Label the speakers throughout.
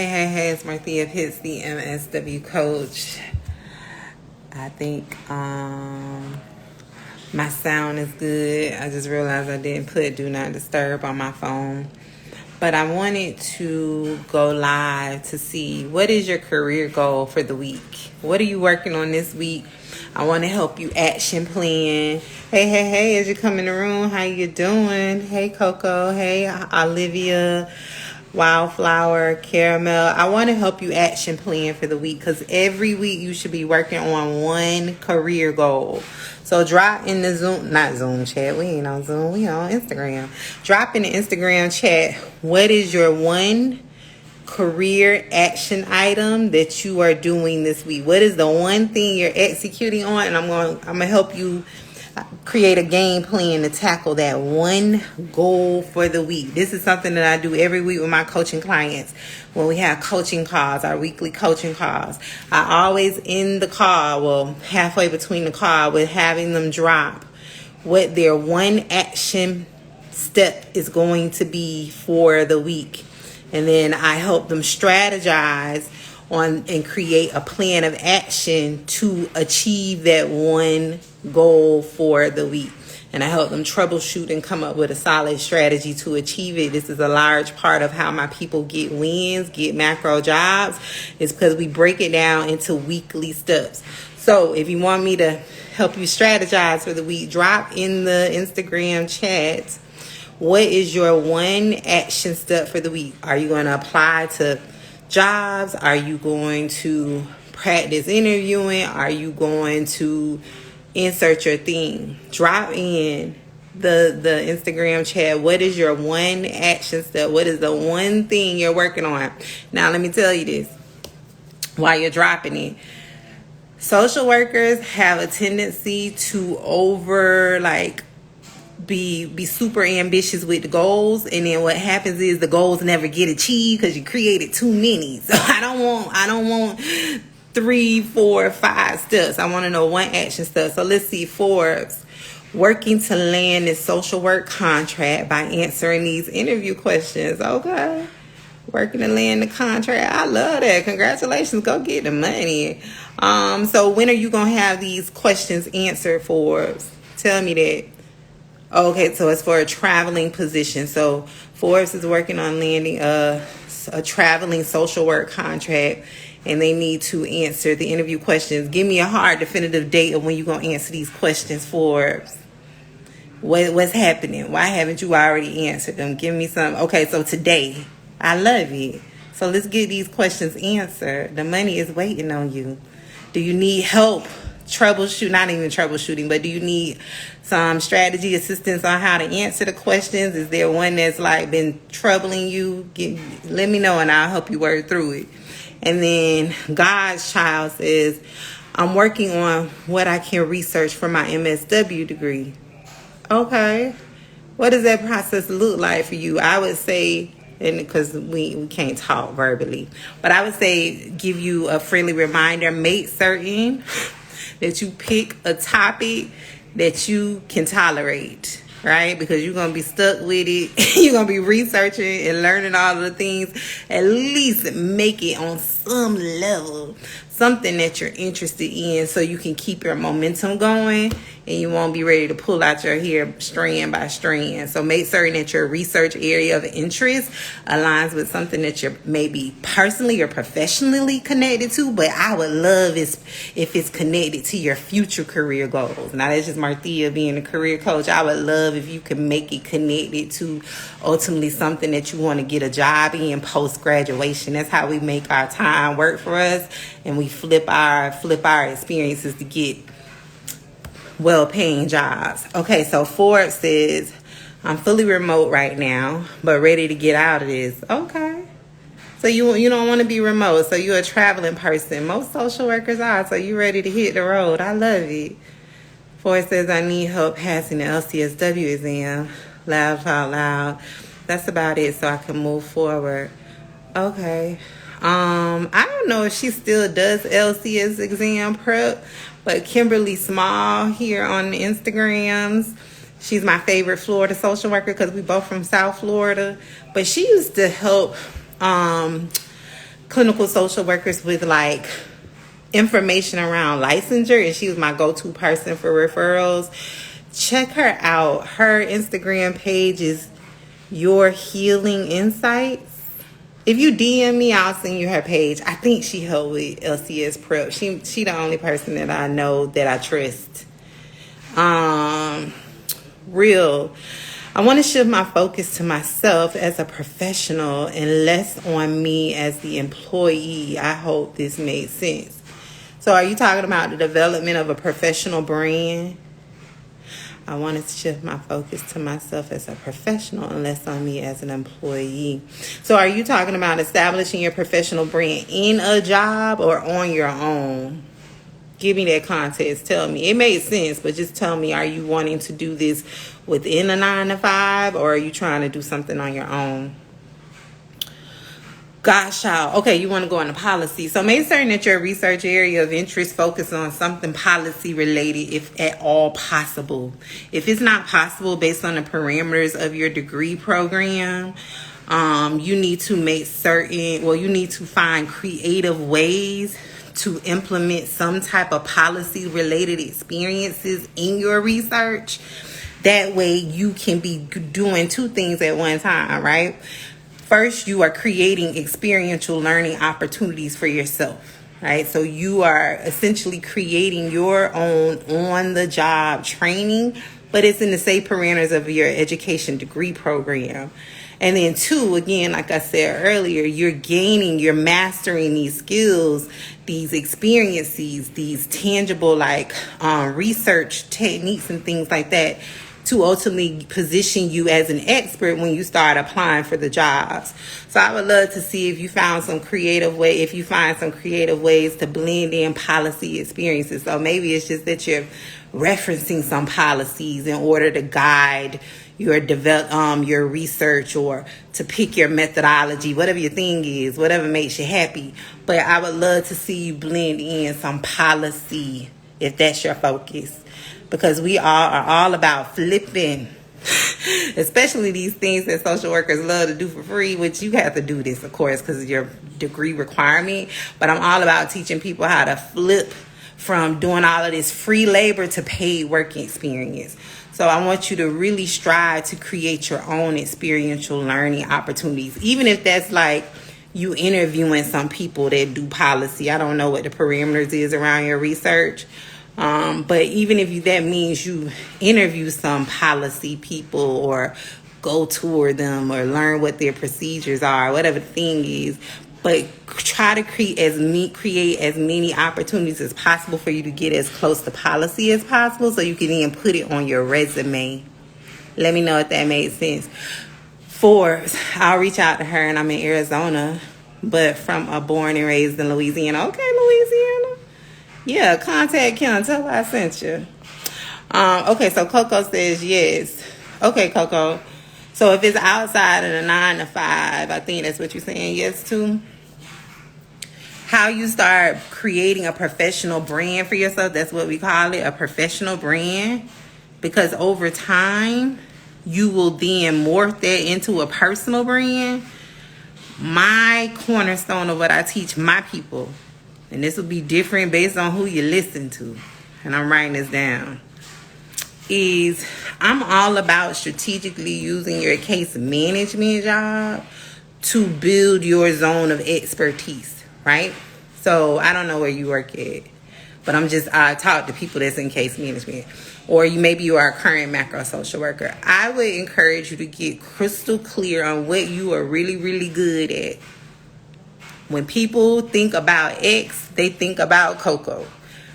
Speaker 1: Hey, it's Marthea Pitts, the MSW coach. I think my sound is good. I just realized I didn't put Do Not Disturb on my phone. But I wanted to go live to see what is your career goal for the week. What are you working on this week? I want to help you action plan. Hey, as you come in the room, how you doing? Hey, Coco. Hey, Olivia. Wildflower, Caramel. I want to help you action plan for the week because every week you should be working on one career goal. So drop in the Zoom chat. We ain't on Zoom. We on Instagram. Drop in the Instagram chat. What is your one career action item that you are doing this week? What is the one thing you're executing on? And I'm gonna help you create a game plan to tackle that one goal for the week. This is something that I do every week with my coaching clients. When we have coaching calls, our weekly coaching calls, I always end the call, halfway between the call, with having them drop what their one action step is going to be for the week. And then I help them strategize on and create a plan of action to achieve that one goal for the week. And I help them troubleshoot and come up with a solid strategy to achieve it. This is a large part of how my people get wins, get macro jobs, is because we break it down into weekly steps. So if you want me to help you strategize for the week, drop in the Instagram chat, what is your one action step for the week? Are you going to apply to jobs? Are you going to practice interviewing? Are you going to insert your theme? Drop in the Instagram chat. What is your one action step? What is the one thing you're working on? Now, let me tell you this while you're dropping it. Social workers have a tendency to be super ambitious with the goals, and then what happens is the goals never get achieved because you created too many. So I don't want 3, 4, 5 steps. I want to know one action step. So let's see. Forbes, working to land this social work contract by answering these interview questions. Okay, working to land the contract. I love that. Congratulations. Go get the money. So when are you gonna have these questions answered, Forbes? Tell me that. Okay, so it's for a traveling position. So Forbes is working on landing a traveling social work contract, and they need to answer the interview questions. Give me a hard, definitive date of when you're going to answer these questions, Forbes. What's happening? Why haven't you already answered them? Give me some. Okay, so today. I love it. So let's get these questions answered. The money is waiting on you. Do you need help? Not even troubleshooting, but do you need some strategy assistance on how to answer the questions? Is there one that's been troubling you? Let me know and I'll help you work through it. And then God's Child says, I'm working on what I can research for my MSW degree. Okay. What does that process look like for you? I would say, and because we can't talk verbally, but I would say give you a friendly reminder, make certain that you pick a topic that you can tolerate, right? Because you're going to be stuck with it. You're going to be researching and learning all of the things. At least make it on some level something that you're interested in so you can keep your momentum going and you won't be ready to pull out your hair strand by strand. So make certain that your research area of interest aligns with something that you're maybe personally or professionally connected to, but I would love if it's connected to your future career goals. Now, that's just Marthea being a career coach. I would love if you can make it connected to ultimately something that you want to get a job in post-graduation. That's how we make our time work for us, and we flip our experiences to get well-paying jobs. Okay, so Forbes says, I'm fully remote right now, but ready to get out of this. Okay. So you don't want to be remote, so you're a traveling person. Most social workers are, so you're ready to hit the road. I love it. Forbes says, I need help passing the LCSW exam. Laugh out loud. That's about it, so I can move forward. Okay. I don't know if she still does LCS exam prep, but Kimberly Small here on the Instagrams, she's my favorite Florida social worker because we both from South Florida. But she used to help clinical social workers with like information around licensure, and she was my go-to person for referrals. Check her out. Her Instagram page is Your Healing Insights. If you DM me, I'll send you her page. I think she helped with LCS prep. She the only person that I know that I trust. Real. I want to shift my focus to myself as a professional and less on me as the employee. I hope this made sense. So are you talking about the development of a professional brand? I want to shift my focus to myself as a professional and less on me as an employee. So are you talking about establishing your professional brand in a job or on your own? Give me that context. Tell me. It made sense, but just tell me, are you wanting to do this within a 9-to-5 or are you trying to do something on your own? Gosh, child. Okay, you want to go into policy. So make certain that your research area of interest focuses on something policy related, if at all possible. If it's not possible based on the parameters of your degree program, you need to you need to find creative ways to implement some type of policy related experiences in your research. That way you can be doing two things at one time, right? First, you are creating experiential learning opportunities for yourself, right? So you are essentially creating your own on-the-job training, but it's in the same parameters of your education degree program. And then two, again, like I said earlier, you're mastering these skills, these experiences, these tangible research techniques and things like that to ultimately position you as an expert when you start applying for the jobs. So I would love to see if you find some creative ways to blend in policy experiences. So maybe it's just that you're referencing some policies in order to guide your research or to pick your methodology, whatever your thing is, whatever makes you happy. But I would love to see you blend in some policy if that's your focus, because we are all about flipping, especially these things that social workers love to do for free, which you have to do this, of course, because of your degree requirement. But I'm all about teaching people how to flip from doing all of this free labor to paid working experience. So I want you to really strive to create your own experiential learning opportunities, even if that's like you interviewing some people that do policy. I don't know what the parameters is around your research. But even if that means you interview some policy people or go tour them or learn what their procedures are, whatever the thing is, but try to create as many opportunities as possible for you to get as close to policy as possible so you can then put it on your resume. Let me know if that made sense. Forbes, I'll reach out to her, and I'm in Arizona, but born and raised in Louisiana. Okay, Louisiana. Yeah, contact Kim. Tell her I sent you. Okay, so Coco says yes. Okay, Coco. So if it's outside of the 9-to-5, I think that's what you're saying yes to. How you start creating a professional brand for yourself, that's what we call it, a professional brand. Because over time, you will then morph that into a personal brand. My cornerstone of what I teach my people, and this will be different based on who you listen to, and I'm writing this down, is I'm all about strategically using your case management job to build your zone of expertise, right? So I don't know where you work at, but I talk to people that's in case management, or maybe you are a current macro social worker. I would encourage you to get crystal clear on what you are really, really good at. When people think about X, they think about Coco,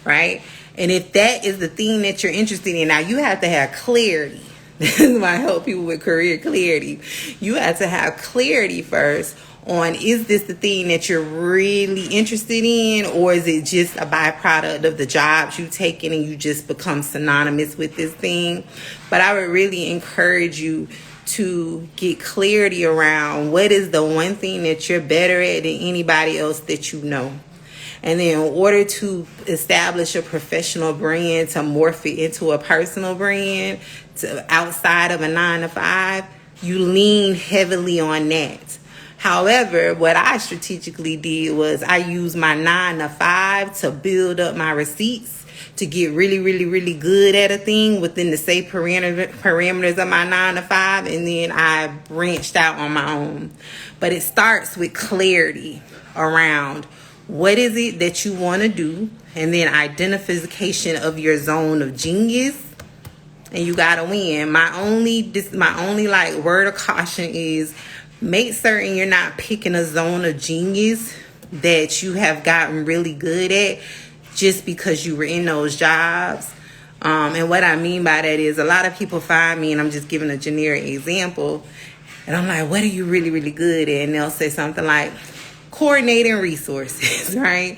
Speaker 1: right? And if that is the thing that you're interested in, now you have to have clarity. This is why I help people with career clarity. You have to have clarity first on, is this the thing that you're really interested in, or is it just a byproduct of the jobs you've taken and you just become synonymous with this thing? But I would really encourage you to get clarity around what is the one thing that you're better at than anybody else that you know. And then in order to establish a professional brand, to morph it into a personal brand, outside of a 9-to-5, you lean heavily on that. However, what I strategically did was I used my 9 to 5 to build up my receipts to get really, really, really good at a thing within the safe parameters of my 9 to 5. And then I branched out on my own. But it starts with clarity around what is it that you want to do, and then identification of your zone of genius, and you gotta win. My only like word of caution is make certain you're not picking a zone of genius that you have gotten really good at just because you were in those jobs. And what I mean by that is a lot of people find me, and I'm just giving a generic example, and I'm like, what are you really, really good at? And they'll say something like coordinating resources, right?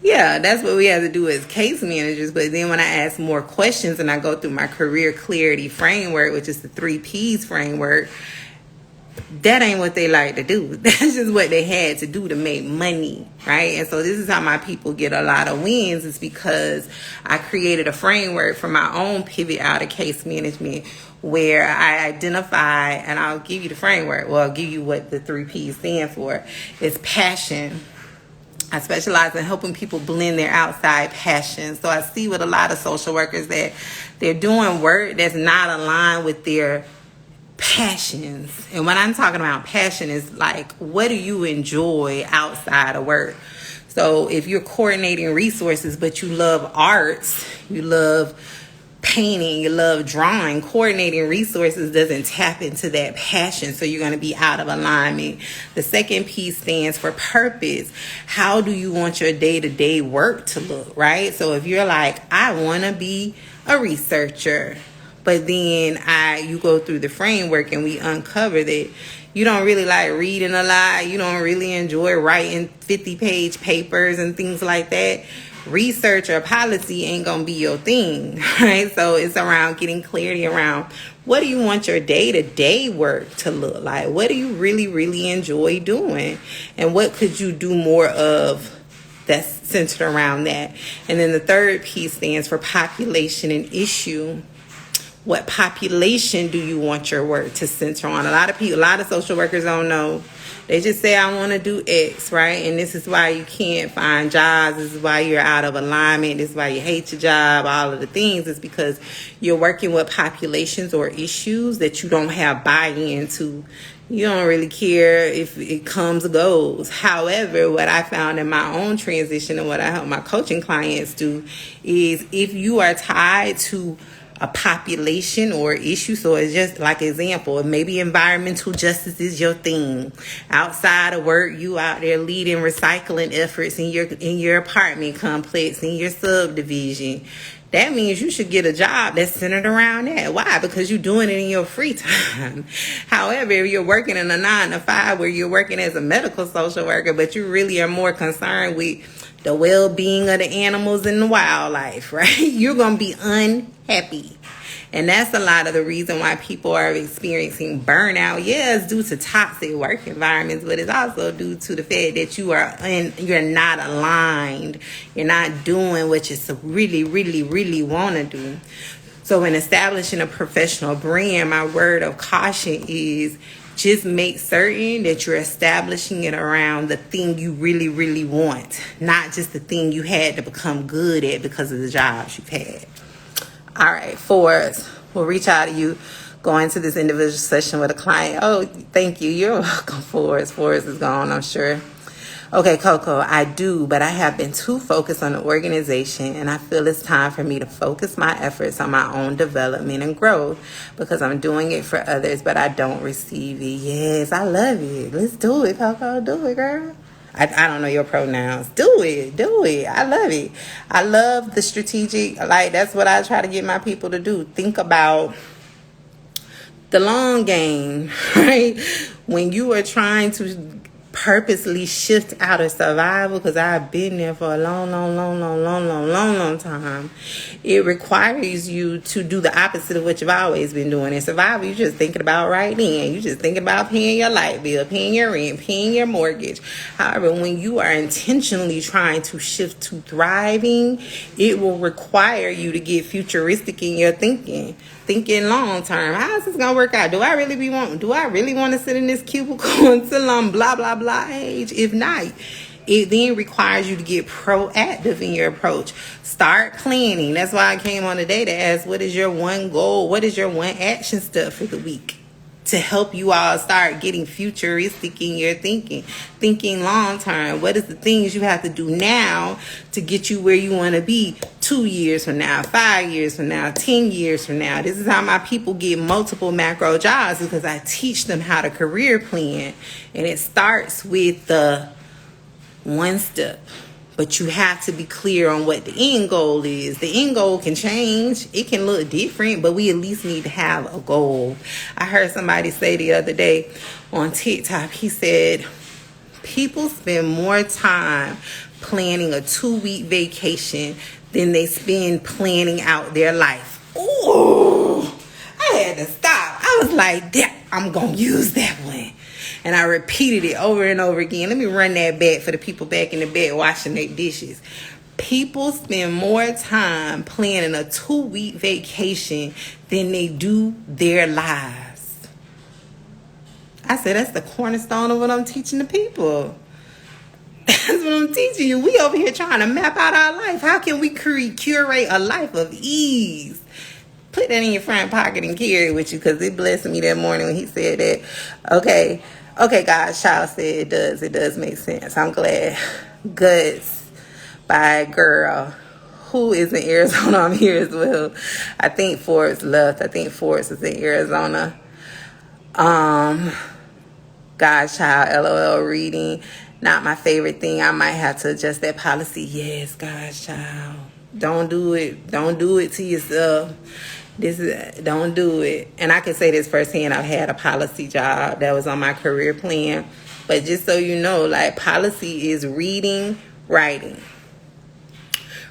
Speaker 1: Yeah, that's what we have to do as case managers. But then when I ask more questions and I go through my career clarity framework, which is the 3 Ps framework, that ain't what they like to do. That's just what they had to do to make money, right? And so this is how my people get a lot of wins, is because I created a framework for my own pivot out of case management where I identify, and I'll give you the framework. Well, I'll give you what the 3 Ps stand for. It's passion. I specialize in helping people blend their outside passions. So I see with a lot of social workers that they're doing work that's not aligned with their passions. And when I'm talking about passion is like, what do you enjoy outside of work? So if you're coordinating resources, but you love arts, you love painting, you love drawing, coordinating resources doesn't tap into that passion, so you're going to be out of alignment. The second piece stands for purpose. How do you want your day-to-day work to look, right? So if you're like, I want to be a researcher, but then you go through the framework and we uncover that you don't really like reading a lot, you don't really enjoy writing 50-page papers and things like that, research or policy ain't gonna be your thing, right? So it's around getting clarity around what do you want your day-to-day work to look like? What do you really, really enjoy doing? And what could you do more of that's centered around that? And then the third piece stands for population and issue. What population do you want your work to center on? A lot of social workers don't know. They just say, I want to do X, right? And this is why you can't find jobs. This is why you're out of alignment. This is why you hate your job. All of the things is because you're working with populations or issues that you don't have buy-in to. You don't really care if it comes or goes. However, what I found in my own transition and what I help my coaching clients do is if you are tied to a population or issue, so it's just like example, maybe environmental justice is your thing. Outside of work, you out there leading recycling efforts in your apartment complex, in your subdivision. That means you should get a job that's centered around that. Why? Because you're doing it in your free time. However, if you're working in a 9 to 5 where you're working as a medical social worker, but you really are more concerned with the well-being of the animals and the wildlife, right? You're going to be unhappy. And that's a lot of the reason why people are experiencing burnout. Yeah, it's due to toxic work environments, but it's also due to the fact that you're not aligned. You're not doing what you really, really, really want to do. So in establishing a professional brand, my word of caution is just make certain that you're establishing it around the thing you really, really want, not just the thing you had to become good at because of the jobs you've had. All right, Forrest, we'll reach out to you, go into this individual session with a client. Oh, thank you. You're welcome, Forrest. Forrest is gone, I'm sure. Okay, Coco, I do, but I have been too focused on the organization, and I feel it's time for me to focus my efforts on my own development and growth because I'm doing it for others, but I don't receive it. Yes, I love it. Let's do it, Coco. Do it, girl. I don't know your pronouns. Do it. I love it. I love the strategic, like that's what I try to get my people to do. Think about the long game, right? When you are trying to purposely shift out of survival, because I've been there for a long time, it requires you to do the opposite of what you've always been doing. In survival, you're just thinking about right then. You're just thinking about paying your light bill, paying your rent, paying your mortgage. However, when you are intentionally trying to shift to thriving, it will require you to get futuristic in your thinking. thinking long term. How is this gonna work out? Do I really want to sit in this cubicle until I'm blah blah blah age? If not, it then requires you to get proactive in your approach. Start planning. That's why I came on today to ask, what is your one goal? What is your one action step for the week? To help you all start getting futuristic in your thinking long term. What is the things you have to do now to get you where you want to be 2 years from now, 5 years from now, 10 years from now? This is how my people get multiple macro jobs, because I teach them how to career plan. And it starts with the one step. But you have to be clear on what the end goal is. The end goal can change. It can look different, but we at least need to have a goal. I heard somebody say the other day on TikTok, he said, people spend more time planning a 2-week vacation than they spend planning out their life. Ooh, I had to stop. I was like, I'm going to use that one. And I repeated it over and over again. Let me run that back for the people back in the bed washing their dishes. People spend more time planning a 2-week vacation than they do their lives. I said, that's the cornerstone of what I'm teaching the people. That's what I'm teaching you. We over here trying to map out our life. How can we curate a life of ease? Put that in your front pocket and carry it with you, because it blessed me that morning when he said that. Okay, guys, child said it does make sense. I'm glad. Goods by girl who is in Arizona. I'm here as well. I think Forrest left. I think Forrest is in Arizona. God's child, LOL reading. Not my favorite thing. I might have to adjust that policy. Yes, God's child. Don't do it. Don't do it to yourself. Don't do it. And I can say this firsthand. I've had a policy job that was on my career plan. But just so you know, like, policy is reading, writing.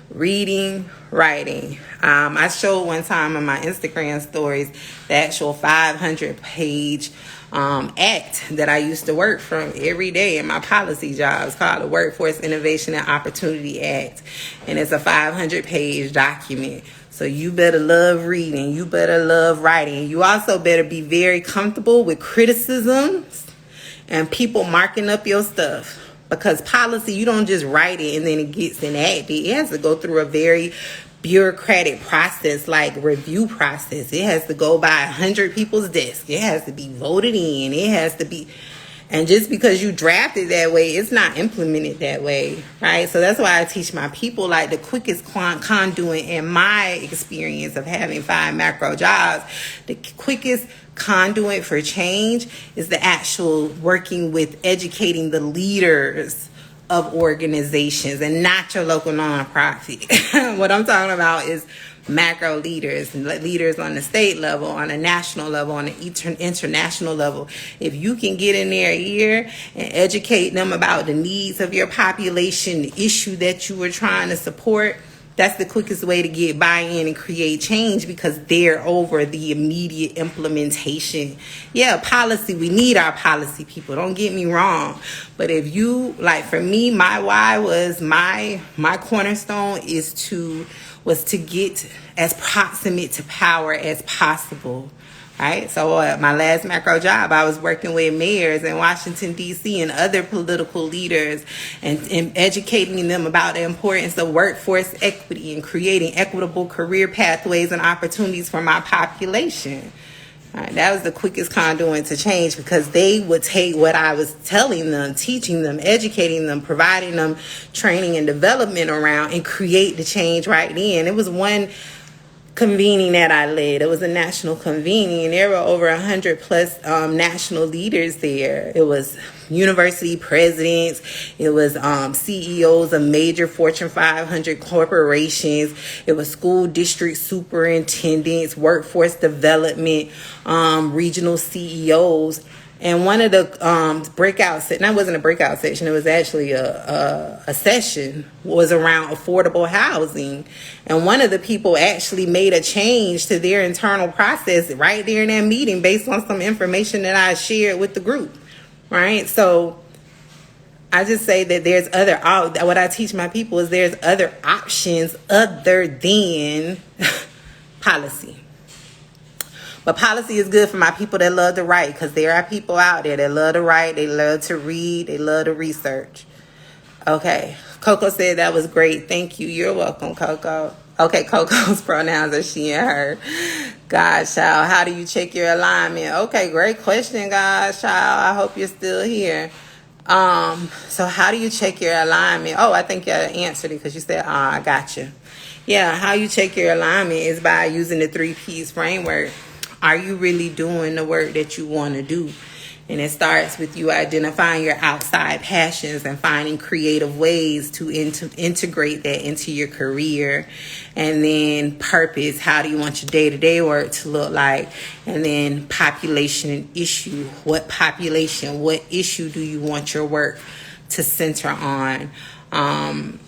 Speaker 1: Reading, writing. I showed one time on my Instagram stories the actual 500-page act that I used to work from every day in my policy job. It's called the Workforce Innovation and Opportunity Act. And it's a 500-page document. So you better love reading. You better love writing. You also better be very comfortable with criticisms and people marking up your stuff. Because policy, you don't just write it and then it gets enacted. It has to go through a very bureaucratic process, like review process. It has to go by 100 people's desk. It has to be voted in. It has to be... And just because you draft it that way, it's not implemented that way, right? So that's why I teach my people, like, the quickest conduit in my experience of having 5 macro jobs, the quickest conduit for change is the actual working with educating the leaders of organizations and not your local nonprofit. What I'm talking about is macro leaders on the state level, on a national level, on an international level. If you can get in their ear and educate them about the needs of your population, the issue that you were trying to support, that's the quickest way to get buy-in and create change, because they're over the immediate implementation. Yeah, policy, we need our policy people, don't get me wrong. But if you, like, for me, my why was my cornerstone was to get as proximate to power as possible, right? So my last macro job, I was working with mayors in Washington, D.C. and other political leaders and educating them about the importance of workforce equity and creating equitable career pathways and opportunities for my population. Right, that was the quickest conduit to change, because they would take what I was telling them, teaching them, educating them, providing them training and development around, and create the change right then. It was one convening that I led. It was a national convening, and there were over 100 plus national leaders there. It was university presidents. It was CEOs of major Fortune 500 corporations. It was school district superintendents, workforce development, regional CEOs. And one of the breakout sessions, that wasn't a breakout session, it was actually a session, was around affordable housing. And one of the people actually made a change to their internal process right there in that meeting based on some information that I shared with the group, right? So I just say that there's what I teach my people is there's other options other than policy. But policy is good for my people that love to write, because there are people out there that love to write, they love to read, they love to research. Okay, Coco said that was great. Thank you. You're welcome, Coco. Okay, Coco's pronouns are she and her. God, child, how do you check your alignment? Okay, great question, God, child. I hope you're still here. So how do you check your alignment? Oh, I think you answered it because you said, I got you. Yeah, how you check your alignment is by using the 3 P's framework. Are you really doing the work that you want to do? And it starts with you identifying your outside passions and finding creative ways to integrate that into your career. And then purpose, how do you want your day-to-day work to look like? And then population and issue, what issue do you want your work to center on?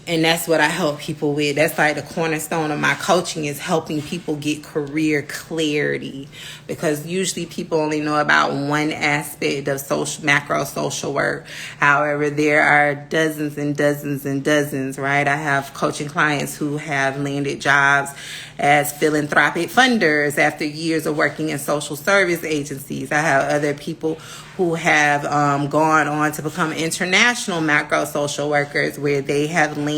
Speaker 1: And that's what I help people with. That's like the cornerstone of my coaching, is helping people get career clarity, because usually people only know about one aspect of macro social work. However, there are dozens and dozens and dozens, right? I have coaching clients who have landed jobs as philanthropic funders after years of working in social service agencies. I have other people who have gone on to become international macro social workers, where they have landed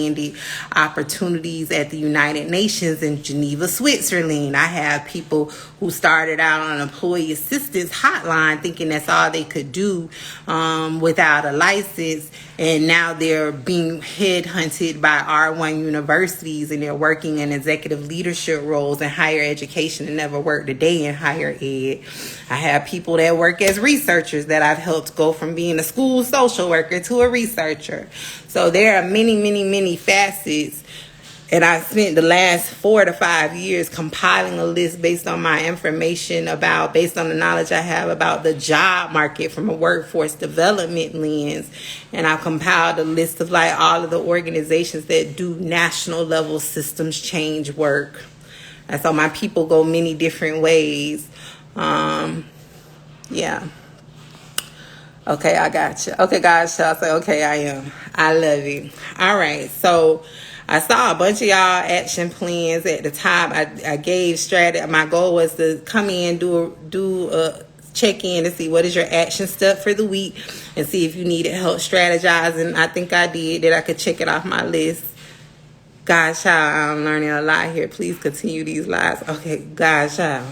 Speaker 1: opportunities at the United Nations in Geneva, Switzerland. I have people who started out on an employee assistance hotline thinking that's all they could do without a license, and now they're being headhunted by R1 universities, and they're working in executive leadership roles in higher education and never worked a day in higher ed. I have people that work as researchers that I've helped go from being a school social worker to a researcher. So there are many, many, many facets. And I spent the last 4 to 5 years compiling a list based on my information based on the knowledge I have about the job market from a workforce development lens. And I've compiled a list of like all of the organizations that do national level systems change work. And so my people go many different ways. Yeah. Okay, I got you. Okay, guys, shall I say, okay, I am. I love you. All right, so I saw a bunch of y'all action plans at the top. I gave strategy. My goal was to come in, do a check in to see what is your action step for the week, and see if you needed help strategizing. I think I did. That I could check it off my list. Guys, child, I'm learning a lot here. Please continue these lives. Okay, guys, child.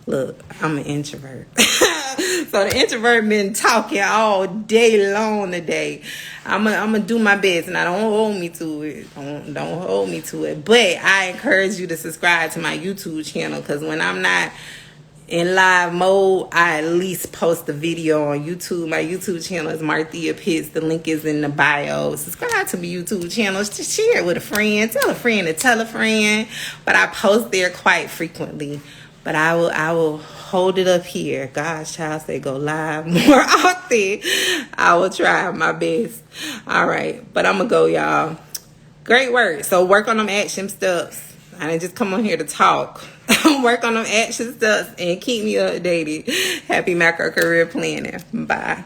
Speaker 1: Look, I'm an introvert. So the introvert been talking all day long today. I'm gonna do my best, and I don't hold me to it. Don't hold me to it. But I encourage you to subscribe to my YouTube channel, because when I'm not in live mode, I at least post a video on YouTube. My YouTube channel is Marthea Pitts. The link is in the bio. Subscribe to my YouTube channel. Just share it with a friend. Tell a friend to tell a friend. But I post there quite frequently. But I will hold it up here. God's child say go live more often. I will try my best. All right. But I'm going to go, y'all. Great work. So work on them action steps. I didn't just come on here to talk. Work on them action steps and keep me updated. Happy macro career planning. Bye.